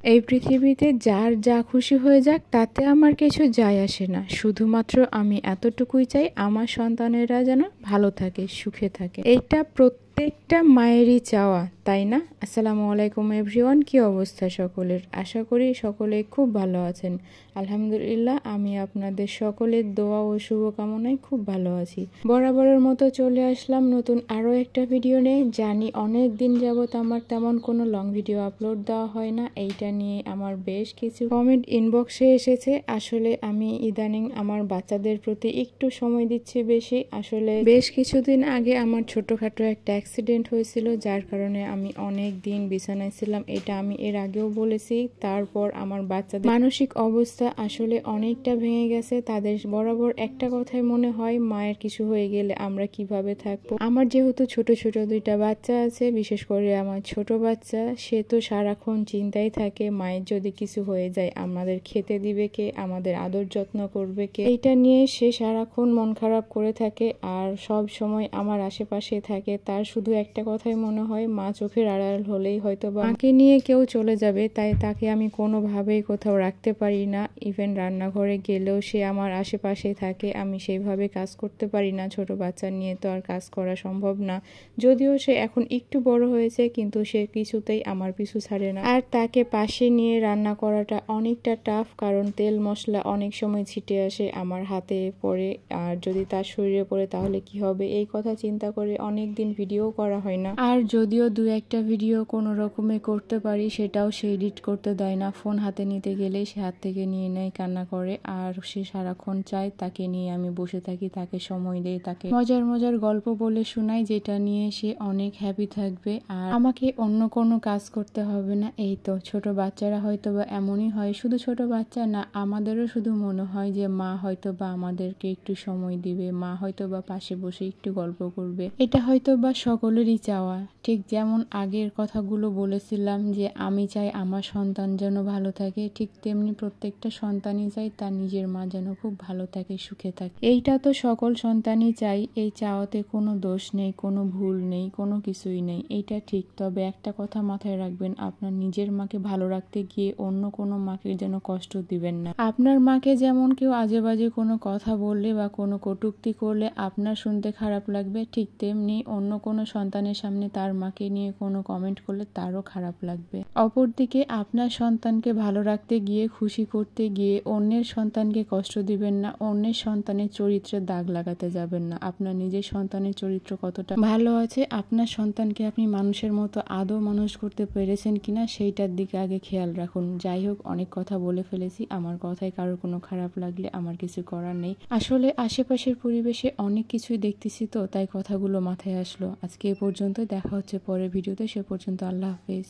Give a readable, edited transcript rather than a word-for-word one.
এই পৃথিবীতে যার যা খুশি হয়ে যাক তাতে আমার কিছু যায় আসে না। শুধুমাত্র আমি এতটুকুই চাই আমার সন্তানেরা যেন ভালো থাকে, সুখে থাকে। এইটা প্রত্যেকটা মায়েরই চাওয়া, তাই না? আসসালামু আলাইকুম এভরিওয়ান, কি অবস্থা সকলের? আশা করি সকলে খুব ভালো আছেন। আলহামদুলিল্লাহ, আমি আপনাদের সকলের দোয়া ও শুভকামনায় খুব ভালো আছি। বরাবরের মতো চলে আসলাম নতুন আরও একটা ভিডিও নিয়ে। জানি অনেক দিন যাবত আমার তেমন কোনো লং ভিডিও আপলোড দেওয়া হয় না। এইটা নিয়ে আমার বেশ কিছু কমেন্ট ইনবক্সে এসেছে। আসলে আমি ইদানিং আমার বাচ্চাদের প্রতি একটু সময় দিচ্ছি বেশি। আসলে বেশ কিছুদিন আগে আমার ছোটোখাটো একটা অ্যাক্সিডেন্ট হয়েছিল, যার কারণে আমি অনেক দিন বিছানায় ছিলাম। এটা আমি এর আগেও বলেছি। তারপর আমার বাচ্চাদের মানসিক অবস্থা আসলে অনেকটা ভেঙে গেছে। তাদের বরাবর একটা কথাই মনে হয়, মায়ের কিছু হয়ে গেলে আমরা কিভাবে থাকবো। আমার যেহেতু ছোট ছোট দুইটা বাচ্চা আছে, বিশেষ করে আমার ছোট বাচ্চা, সে তো সারাক্ষণ চিন্তায় থাকে মায়ের যদি কিছু হয়ে যায় আমাদের খেতে দিবে কে, আমাদের আদর যত্ন করবে কে। এইটা নিয়ে সে সারাক্ষণ মন খারাপ করে থাকে আর সব সময় আমার আশেপাশে থাকে। তার শুধু একটা কথাই মনে হয়, মা চোখের আড়াল হলেই হয়তো বা মাকে নিয়ে কেউ চলে যাবে, তাই তাকে আমি কোনোভাবেই কোথাও রাখতে পারি না। ইভেন রান্নাঘরে গেলেও সে আমার আশেপাশে থাকে। আমি সেইভাবে কাজ করতে পারি না, ছোট বাচ্চা নিয়ে তো আর কাজ করা সম্ভব না। যদিও সে এখন একটু বড় হয়েছে, কিন্তু সে কিছুতেই আমার পিছু ছাড়ে না। আর তাকে পাশে নিয়ে রান্না করাটা অনেকটা টাফ, কারণ তেল মশলা অনেক সময় ছিটে আসে আমার হাতে পড়ে, আর যদি তার শরীরে পড়ে তাহলে কি হবে, এই কথা চিন্তা করে অনেক দিন ভিডিও করা হয় না। আর যদিও দু একটা ভিডিও কোনো রকমে করতে পারি, সেটাও সে এডিট করতে দেয় না। ফোন হাতে নিতে গেলেই সে হাত থেকে নিয়ে নেয়, কান্না করে। আর সে সারাক্ষণ চায় তাকে নিয়ে আমি বসে থাকি, তাকে সময় দেই, তাকে মজার মজার গল্প বলে শোনাই, যেটা নিয়ে সে অনেক হ্যাপি থাকবে। আর আমাকে অন্য কোনো কাজ করতে হবে না। এই তো ছোট বাচ্চারা হয়তো বা এমনই হয়। শুধু ছোট বাচ্চা না, আমাদেরও শুধু মনে হয় যে মা হয়তো বা আমাদেরকে একটু সময় দিবে, মা হয়তো বা পাশে বসে একটু গল্প করবে। এটা হয়তো বা সকলেরই চাওয়া। ঠিক যেমন আগের কথাগুলো বলেছিলাম যে আমি চাই আমার সন্তান যেন ভালো থাকে, ঠিক তেমনি প্রত্যেকটা সন্তানই চাই তার নিজের মা যেন খুব ভালো থাকে, সুখে থাকে। এইটা তো সকল সন্তানই চাই। এই চাওয়াতে কোনো দোষ নেই, কোনো ভুল নেই, কোনো কিছুই নেই, এইটা ঠিক। তবে একটা কথা মাথায় রাখবেন, আপনার নিজের মাকে ভালো রাখতে গিয়ে অন্য কোনো মাকে যেন কষ্ট দিবেন না। আপনার মাকে যেমন কেউ আজে বাজে কোনো কথা বললে বা কোনো কটূক্তি করলে আপনার শুনতে খারাপ লাগবে, ঠিক তেমনি অন্য কোনো সন্তানের সামনে তার মাকে নিয়ে কোনো কমেন্ট করলে তারও খারাপ লাগবে। অপরদিকে আপনার সন্তানকে ভালো রাখতে গিয়ে, খুশি করতে গিয়ে অন্যের সন্তানকে কষ্ট দিবেন না, অন্যের সন্তানের চরিত্রে দাগ লাগাতে যাবেন না। আপনার নিজের সন্তানের চরিত্র কতটা ভালো আছে, আপনার সন্তানকে আপনি মানুষের মতো আদৌ মানুষ করতে পেরেছেন কিনা, সেইটার দিকে আগে খেয়াল রাখুন। যাই হোক, অনেক কথা বলে ফেলেছি। আমার কথায় কারোর কোনো খারাপ লাগলে আমার কিছু করার নেই। আসলে আশেপাশের পরিবেশে অনেক কিছুই দেখতেছি, তো তাই কথাগুলো মাথায় আসলো। আজকে এ পর্যন্ত, দেখা হচ্ছে পরের ভিডিওতে। সে পর্যন্ত আল্লাহ হাফেজ।